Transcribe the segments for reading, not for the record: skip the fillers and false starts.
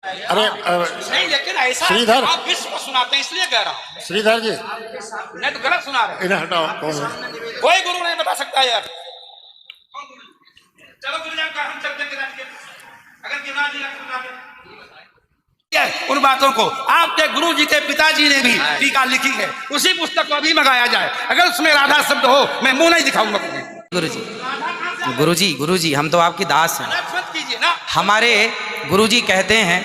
अरे नहीं, लेकिन ऐसा श्रीधर, आप विश्व को सुनाते हैं इसलिए कह रहा हूँ। श्रीधर जी नहीं तो गलत सुना रहे। इन्हें हटाओ। कौन है? कोई गुरु नहीं बता सकता यार। चलो गुरुजन का हम चलते हैं अगर गिरिराज जी उन बातों को आपके गुरु जी के पिताजी ने भी टीका लिखी है, उसी पुस्तक को अभी मंगाया जाए। अगर उसमें राधा शब्द हो मैं मुंह नहीं दिखाऊंगा। गुरुजी हम तो आपकी दास हैं। मत कीजिए ना। हमारे गुरुजी कहते हैं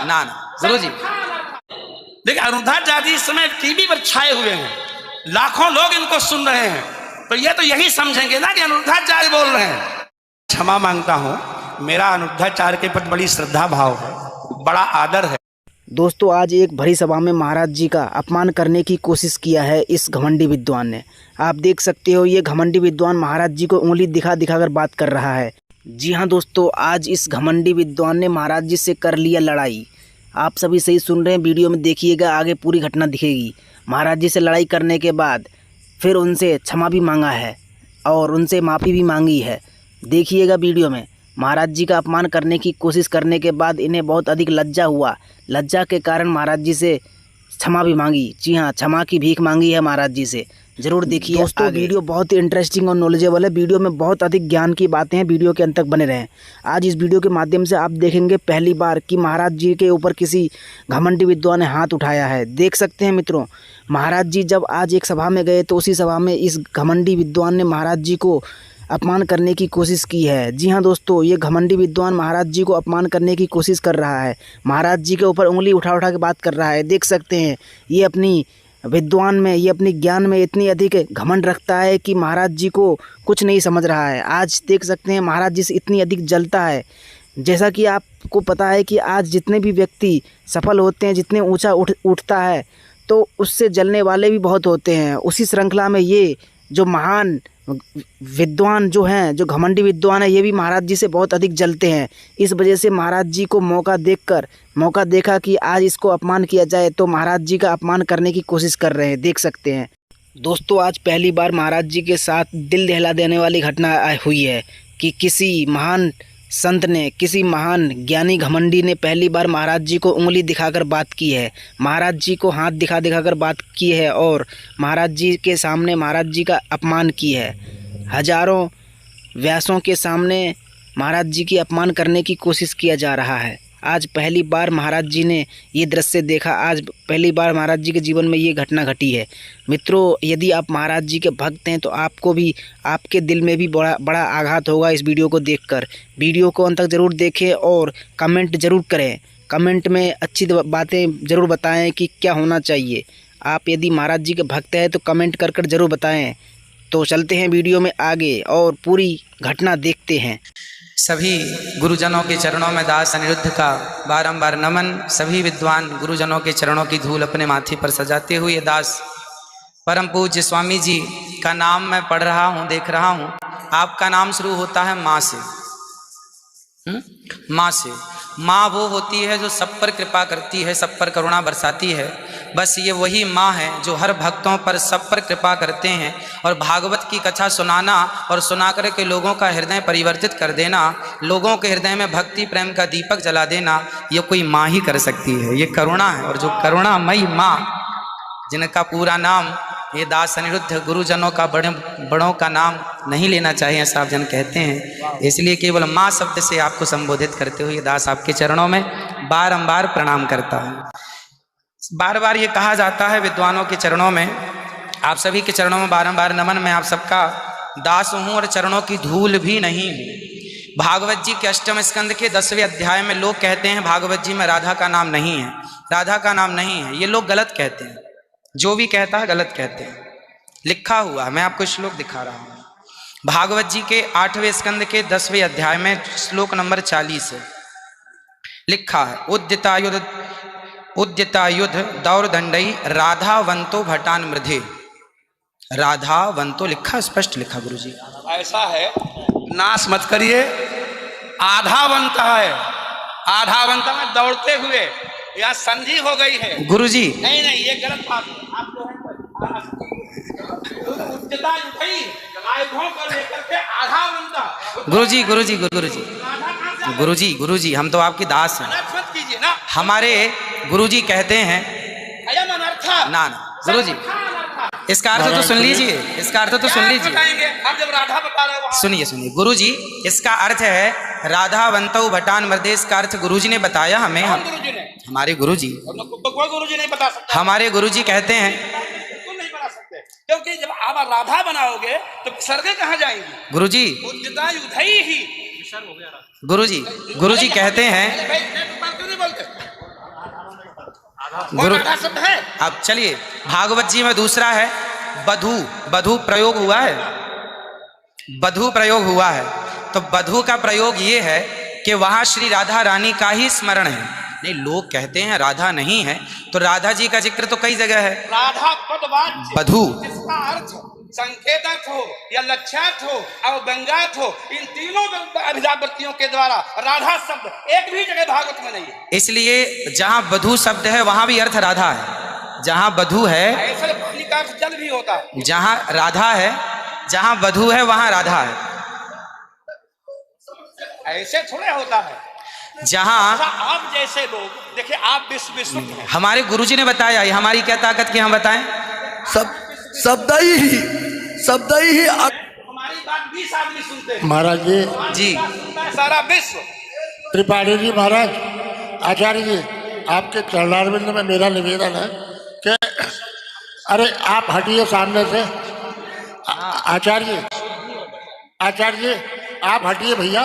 ना गुरुजी। देखिए अरुणाचार्य इस समय टीवी पर छाए हुए हैं, लाखों लोग इनको सुन रहे हैं, तो ये तो यही समझेंगे ना कि अरुणाचार्य बोल रहे हैं। क्षमा मांगता हूँ, मेरा अरुणाचार्य के प्रति बड़ी श्रद्धा भाव है, बड़ा आदर है। दोस्तों आज एक भरी सभा में महाराज जी का अपमान करने की कोशिश किया है इस घमंडी विद्वान ने। आप देख सकते हो ये घमंडी विद्वान महाराज जी को उंगली दिखा कर बात कर रहा है। जी हाँ दोस्तों, आज इस घमंडी विद्वान ने महाराज जी से कर लिया लड़ाई। आप सभी सही सुन रहे हैं, वीडियो में देखिएगा, आगे पूरी घटना दिखेगी। महाराज जी से लड़ाई करने के बाद फिर उनसे क्षमा भी मांगा है और उनसे माफ़ी भी मांगी है। देखिएगा वीडियो में। महाराज जी का अपमान करने की कोशिश करने के बाद इन्हें बहुत अधिक लज्जा हुआ। लज्जा के कारण महाराज जी से क्षमा भी मांगी। जी हाँ, क्षमा की भीख मांगी है महाराज जी से। जरूर देखिए दोस्तों, वीडियो बहुत ही इंटरेस्टिंग और नॉलेजेबल है। वीडियो में बहुत अधिक ज्ञान की बातें हैं, वीडियो के अंत तक बने रहें। आज इस वीडियो के माध्यम से आप देखेंगे पहली बार कि महाराज जी के ऊपर किसी घमंडी विद्वान ने हाथ उठाया है। देख सकते हैं मित्रों, महाराज जी जब आज एक सभा में गए तो उसी सभा में इस घमंडी विद्वान ने महाराज जी को अपमान करने की कोशिश की है। जी हाँ दोस्तों, ये घमंडी विद्वान महाराज जी को अपमान करने की कोशिश कर रहा है। महाराज जी के ऊपर उंगली उठा के बात कर रहा है। देख सकते हैं ये अपनी विद्वान में, ये अपनी ज्ञान में इतनी अधिक घमंड रखता है कि महाराज जी को कुछ नहीं समझ रहा है। आज देख सकते हैं महाराज जी से इतनी अधिक जलता है। जैसा कि आपको पता है कि आज जितने भी व्यक्ति सफल होते हैं, जितने ऊँचा उठता है तो उससे जलने वाले भी बहुत होते हैं। उसी श्रृंखला में ये जो महान विद्वान जो हैं, जो घमंडी विद्वान है, ये भी महाराज जी से बहुत अधिक जलते हैं। इस वजह से महाराज जी को मौका देखा कि आज इसको अपमान किया जाए, तो महाराज जी का अपमान करने की कोशिश कर रहे हैं। देख सकते हैं दोस्तों, आज पहली बार महाराज जी के साथ दिल दहला देने वाली घटना हुई है कि किसी महान संत ने, किसी महान ज्ञानी घमंडी ने पहली बार महाराज जी को उंगली दिखाकर बात की है। महाराज जी को हाथ दिखा कर बात की है और महाराज जी के सामने महाराज जी का अपमान की है। हजारों व्यासों के सामने महाराज जी की अपमान करने की कोशिश किया जा रहा है। आज पहली बार महाराज जी ने ये दृश्य देखा। आज पहली बार महाराज जी के जीवन में ये घटना घटी है। मित्रों, यदि आप महाराज जी के भक्त हैं तो आपको भी, आपके दिल में भी बड़ा आघात होगा इस वीडियो को देखकर। वीडियो को अंत तक ज़रूर देखें और कमेंट ज़रूर करें। कमेंट में अच्छी बातें ज़रूर बताएं कि क्या होना चाहिए। आप यदि महाराज जी के भक्त हैं तो कमेंट कर ज़रूर बताएँ। तो चलते हैं वीडियो में आगे और पूरी घटना देखते हैं। सभी गुरुजनों के चरणों में दास अनिरुद्ध का बारंबार नमन। सभी विद्वान गुरुजनों के चरणों की धूल अपने माथे पर सजाते हुए दास परम पूज्य स्वामी जी का नाम मैं पढ़ रहा हूँ, देख रहा हूँ। आपका नाम शुरू होता है माँ से। माँ से। माँ वो होती है जो सब पर कृपा करती है, सब पर करुणा बरसाती है। बस ये वही माँ है जो हर भक्तों पर सब पर कृपा करते हैं। और भागवत की कथा सुनाना और सुना कर के लोगों का हृदय परिवर्तित कर देना, लोगों के हृदय में भक्ति प्रेम का दीपक जला देना, ये कोई माँ ही कर सकती है। ये करुणा है। और जो करुणामयी माँ, जिनका पूरा नाम ये दास अनिरुद्ध गुरुजनों का बड़ों का नाम नहीं लेना चाहिए, ऐसा आप जन कहते हैं, इसलिए केवल माँ शब्द से आपको संबोधित करते हुए दास आपके चरणों में बारंबार प्रणाम करता हूँ। बार बार ये कहा जाता है विद्वानों के चरणों में, आप सभी के चरणों में बारंबार नमन। मैं आप सबका दास हूँ और चरणों की धूल भी नहीं हूँ। भागवत जी के 8वें स्कंद के 10वें अध्याय में लोग कहते हैं भागवत जी में राधा का नाम नहीं है, राधा का नाम नहीं है। ये लोग गलत कहते हैं, जो भी कहता है गलत कहते हैं। लिखा हुआ मैं आपको श्लोक दिखा रहा हूँ। भागवत जी के 8वें स्कंद के 10वें अध्याय में श्लोक नंबर 40 है। लिखा है उद्यतायुध दौरदंडई राधावंतो भटान मृधे। राधावंतो लिखा, स्पष्ट लिखा गुरुजी। ऐसा है, नाश मत करिए। आधावंत है, आधावंत में दौड़ते हुए यहाँ संधि हो गई है गुरुजी। नहीं नहीं, ये गलत बात है। आप जो है उच्चता उठाई, आयुधों को लेकर के आधावंत। गुरुजी गुरुजी गुरुजी राधा गुरुजी हम तो आपके दास हैं। अनर्थ मत कीजिए ना। हमारे गुरुजी कहते हैं अयम अनर्था। ना गुरुजी, इसका अर्थ तो सुन लीजिए, इसका अर्थ तो सुन लीजिए। बताएंगे हम जब राधा बता रहे हो। सुनिए गुरुजी, इसका अर्थ है राधावंतौ भटान मर्देश का अर्थ गुरुजी ने बताया हमें। गुरुजी ने, हमारे गुरुजी, कोई गुरुजी नहीं बता सकता। हमारे गुरुजी कहते हैं बिल्कुल नहीं बता सकते, क्योंकि जब आप राधा बनाओगे तो सर्गे कहाँ जाएंगी? गुरुजी, उद्यता युधई ही। गुरुजी कहते हैं क्यों नहीं बोलते? गुरु राधा शब्द है। अब चलिए, भागवत जी में दूसरा है बधू प्रयोग हुआ है, बधू प्रयोग हुआ है। तो बधू का प्रयोग ये है कि वहां श्री राधा रानी का ही स्मरण है। नहीं, लोग कहते हैं राधा नहीं है, तो राधा जी का जिक्र तो कई जगह है। राधा पदवाच्य बधू इसका अर्थ संकेतक हो या लक्ष्यार्थ हो और व्यंग्यार्थ हो, इन तीनों अभिजावृत्तियों के द्वारा राधा शब्द एक भी जगह भागवत में नहीं है। इसलिए जहां बधू शब्द है वहां भी अर्थ राधा है। जहां बधू है, ऐसे पानी का अर्थ जल भी होता है। जहां राधा है, जहां बधू है वहां राधा है। ऐसे थोड़े होता है। जहां आप जैसे लोग देखिए, आप विश्व हैं। हमारे गुरुजी ने बताया, ये हमारी क्या ताकत की हम बताएं? शब्द ही हमारी बात 20 आदमी सुनते हैं महाराज जी। सारा विश्व। त्रिपाठी जी महाराज, आचार्य जी, आपके चरणारविंद में मेरा निवेदन है कि अरे आप हटिए सामने से। आचार्य जी आप हटिए भैया।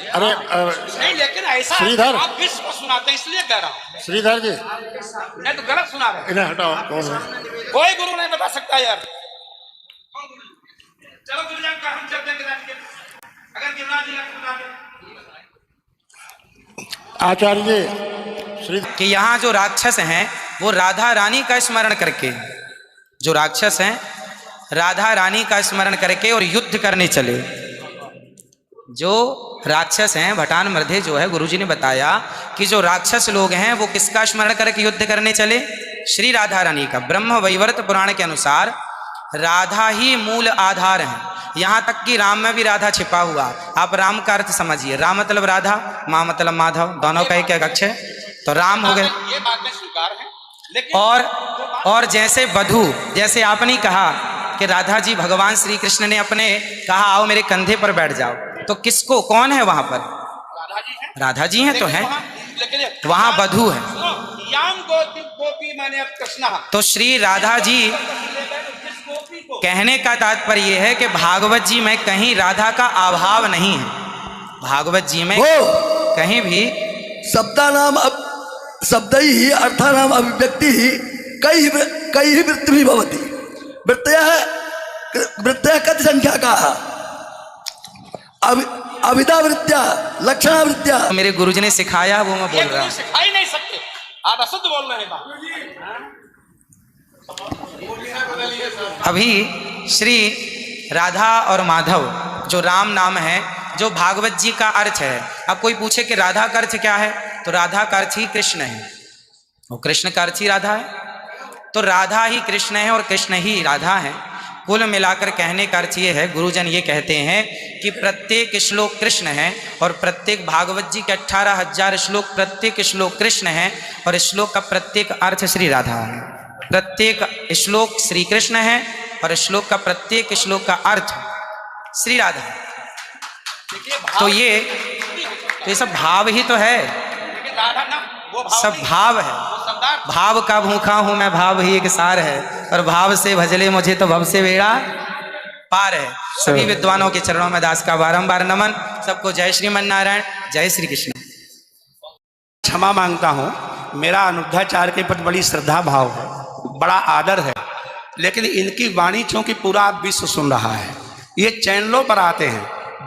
अरे नहीं, लेकिन ऐसा श्रीधर, आप विश्व को सुनाते हैं इसलिए कह रहा हूँ। श्रीधर जी, नहीं तो गलत सुना रहे हैं। इन्हें हटाओ। कौन है? कोई गुरु नहीं बता सकता यार। चलो गुरुजन का हम चलते हैं, अगर गिरिराज जी बता दें। आचार्य जी, श्री कि यहाँ जो राक्षस हैं वो राधा रानी का स्मरण करके, जो राक्षस हैं राधा रानी का स्मरण करके और युद्ध करने चले। जो राक्षस हैं भटान मर्दे जो है, गुरुजी ने बताया कि जो राक्षस लोग हैं वो किसका स्मरण करके युद्ध करने चले? श्री राधा रानी का। ब्रह्म वैवर्त पुराण के अनुसार राधा ही मूल आधार है। यहाँ तक कि राम में भी राधा छिपा हुआ। आप राम का अर्थ समझिए, राम मतलब राधा, माँ मतलब माधव, दोनों का एक अक्ष है, तो राम हो गए। ये बातें स्वीकार हैं, लेकिन और जैसे वधू, जैसे आपने कहा कि राधा जी भगवान श्री कृष्ण ने अपने कहा आओ मेरे कंधे पर बैठ जाओ, तो किसको, कौन है वहां पर? राधा जी हैं तो हैं, वहां वधू है। याम गोपी माने कृष्ण। तो श्री राधा जी, कहने का तात्पर्य यह है कि भागवत जी में कहीं राधा का अभाव नहीं है। भागवत जी में कहीं भी शब्द ही अर्थानाम अभिव्यक्ति ही कई वृत्ति भी भवति। वृत्तयः कति संख्या का अविदावृत्त्या लक्षणावृत्त्या। मेरे गुरुजी ने सिखाया वो मैं बोल रहा हूँ। सिखा ही नहीं सकते, आप अशुद्ध बोल रहे हैं। अभी श्री राधा और माधव जो राम नाम है, जो भागवत जी का अर्थ है। अब कोई पूछे कि राधा का अर्थ क्या है, तो राधा का अर्थ ही कृष्ण है, वो कृष्ण का अर्थ ही राधा है। तो राधा ही कृष्ण है और कृष्ण ही राधा है। कुल मिलाकर कहने का अर्थ ये है, गुरुजन ये कहते हैं कि प्रत्येक श्लोक कृष्ण है और प्रत्येक भागवत जी के 18,000 श्लोक, प्रत्येक श्लोक कृष्ण है और श्लोक का प्रत्येक अर्थ श्री राधा है। प्रत्येक श्लोक श्री कृष्ण है और श्लोक का प्रत्येक श्लोक का अर्थ श्री राधा है। तो ये सब भाव ही तो है, सब भाव है। भाव का भूखा हूं मैं, भाव ही एक सार है, और भाव से भजले मुझे तो भव से बेड़ा पार है। सभी विद्वानों के चरणों में दास का बारंबार नमन। सबको जय श्रीमन नारायण, जय श्री कृष्ण। क्षमा मांगता हूँ, मेरा अनिरुद्धाचार्य के प्रति बड़ी श्रद्धा भाव है, बड़ा आदर है, लेकिन इनकी वाणी चूंकि पूरा विश्व सुन रहा है, ये चैनलों पर आते हैं।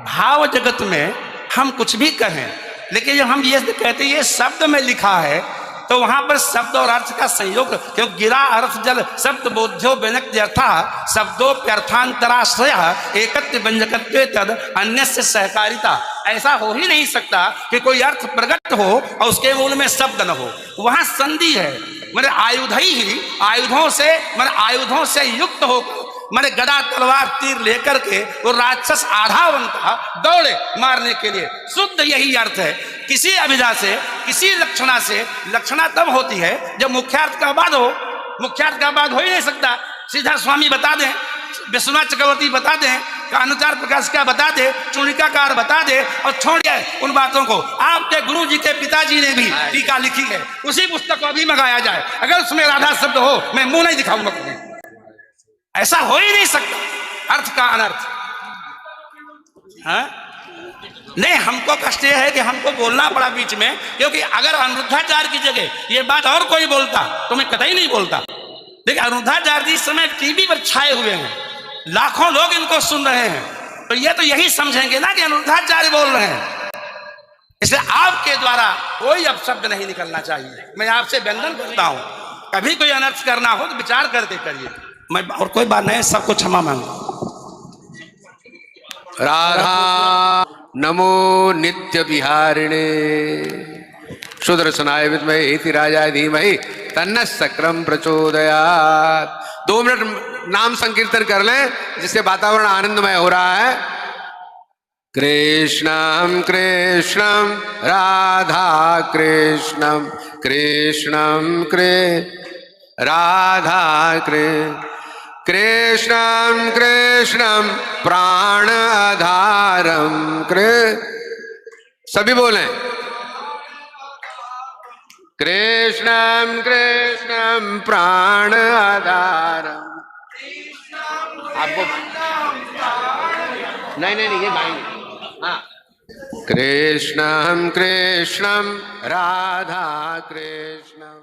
भाव जगत में हम कुछ भी कहें, लेकिन जब हम ये कहते हैं ये शब्द में लिखा है, तो वहां पर शब्द और अर्थ का संयोग, क्योंकि गिरा अर्थ जल शब्द बोध्यो व्यनक्त्यर्था शब्दोप्यर्थांतराश्रय एकत्व व्यंजकत्वे तद अन्य से सहकारिता। ऐसा हो ही नहीं सकता कि कोई अर्थ प्रकट हो और उसके मूल में शब्द न हो। वहां संधि है, मेरे आयुध ही आयुधों से युक्त हो मैंने गदा तलवार तीर लेकर के वो राक्षस आधा बनता दौड़े मारने के लिए। शुद्ध यही अर्थ है। किसी अभिधा से, किसी लक्षणा से, लक्षणा तब होती है जब मुख्यार्थ का बाद हो। मुख्यार्थ का बाद हो ही नहीं सकता। सीधा स्वामी बता दें, विश्वनाथ चक्रवर्ती बता दें, अनुचार प्रकाश का बता दे, चूड़िकाकार बता दे और छोड़ जाए उन बातों को। आपके गुरु जी के पिताजी ने भी टीका लिखी है, उसी पुस्तक को अभी मंगाया जाए। अगर उसमें राधा शब्द हो मैं मुंह नहीं दिखाऊंगा कभी। ऐसा हो ही नहीं सकता अर्थ का अनर्थ। हाँ? नहीं, हमको कष्ट यह है कि हमको बोलना पड़ा बीच में, क्योंकि अगर अनिरुद्धाचार्य की जगह ये बात और कोई बोलता तो मैं कतई नहीं बोलता। देखिए, अनिरुद्धाचार्य जी इस समय टीवी पर छाए हुए हैं, लाखों लोग इनको सुन रहे हैं, तो ये तो यही समझेंगे ना कि अनिरुद्धाचार्य बोल रहे हैं। इसलिए आपके द्वारा कोई अपशब्द नहीं निकलना चाहिए। मैं आपसे वंदन करता हूं, कभी कोई अनर्थ करना हो तो विचार करके करिए। मैं और कोई बात नहीं, सबको क्षमा मांगू। राधा नमो नित्य विहारिणे सुदर्शनाय विद्महे इति राजाय धीमहि तन्नः शक्रम प्रचोदयात्। 2 मिनट नाम संकीर्तन कर लें, जिससे वातावरण आनंदमय हो रहा है। कृष्णम कृष्णम राधा कृष्णम कृष्णम राधा कृष्णम कृष्णम प्राणाधारम सभी बोलें, कृष्णम कृष्णम प्राणाधारम। आपको नहीं ये गाएंगे। हाँ, कृष्णम कृष्णम राधा कृष्णम